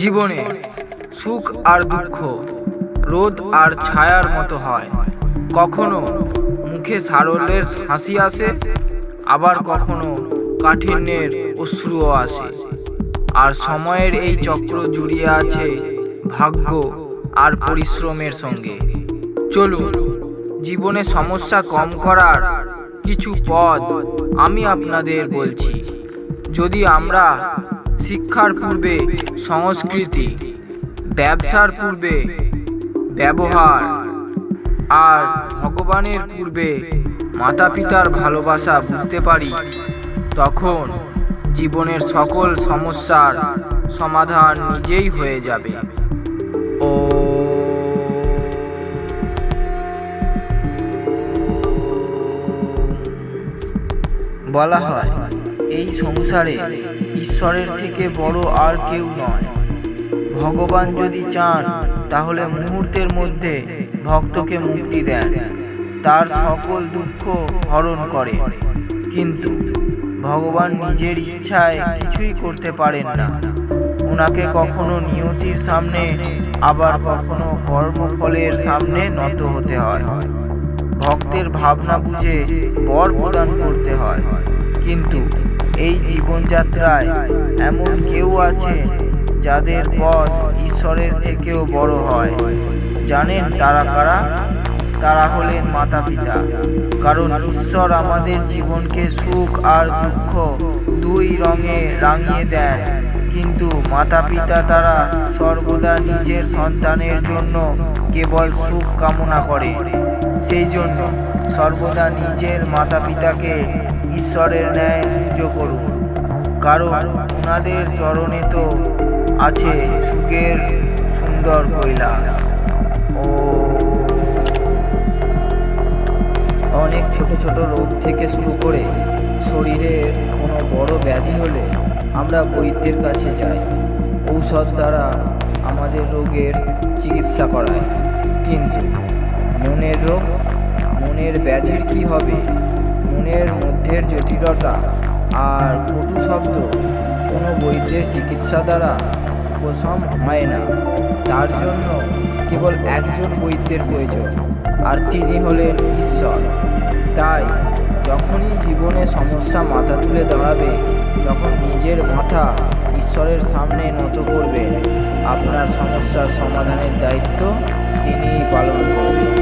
জীবনে সুখ আর দুঃখ রোদ আর ছায়ার মতো হয়। কখনো মুখে সারল্যের হাসি আসে, আবার কখনো কাঠিন্যের অশ্রুও আসে। আর সময়ের এই চক্র জুড়িয়ে আছে ভাগ্য আর পরিশ্রমের সঙ্গে। চলুন, জীবনে সমস্যা কম করার কিছু পথ আমি আপনাদের বলছি। যদি আমরা শিক্ষার পূর্বে সংস্কৃতি, ব্যবসার পূর্বে ব্যবহার আর ভগবানের পূর্বে মাতা পিতার ভালোবাসা বুঝতে পারি, তখন জীবনের সকল সমস্যার সমাধান নিজেই হয়ে যাবে। ও বলা হয় এই সংসারে ঈশ্বরের থেকে বড় আর কেউ নয়। ভগবান যদি চান তাহলে মুহূর্তের মধ্যে ভক্তকে মুক্তি দেন, তার সকল দুঃখ হরণ করে। কিন্তু ভগবান নিজের ইচ্ছায় কিছুই করতে পারেন না। ওনাকে কখনো নিয়তির সামনে, আবার কখনো কর্মফলের সামনে নত হতে হয়। ভক্তের ভাবনা বুঝে বর প্রদান করতে হয়। কিন্তু এই জীবনযাত্রায় এমন কেউ আছে যাদের পথ ঈশ্বরের থেকেও বড় হয়। জানেন তারা কারা? তারা হলেন মাতা পিতা। কারণ ঈশ্বর আমাদের জীবনকে সুখ আর দুঃখ দুই রঙে রাঙিয়ে দেন, কিন্তু মাতা পিতা তারা সর্বদা নিজের সন্তানের জন্য কেবল সুখ কামনা করে। সেই জন্য সর্বদা নিজের মাতা পিতাকে ঈশ্বরের ন্যায় পুজো করুন, কারণ ওনাদের চরণে তো আছে সুখের সুন্দর কৈলাস। অনেক ছোট ছোট রোগ থেকে শুরু করে শরীরের কোনো বড় ব্যাধি হলে আমরা বৈদ্যের কাছে যাই। ঔষধ দ্বারা আমাদের রোগের চিকিৎসা করায়। কিন্তু মনের রোগ, মনের ব্যাধির কি হবে? মনের মধ্যের জটিলতা আর কটু শব্দ কোনো বৈদ্যের চিকিৎসা দ্বারা উপশম হয় না। তার জন্য কেবল একজন বৈদ্যের প্রয়োজন, আর তিনি হলেন ঈশ্বর। তাই যখনই জীবনে সমস্যা মাথা তুলে দাঁড়াবে, তখন নিজের মাথা ঈশ্বরের সামনে নত করবেন। আপনার সমস্যার সমাধানের দায়িত্ব তিনিই পালন করবেন।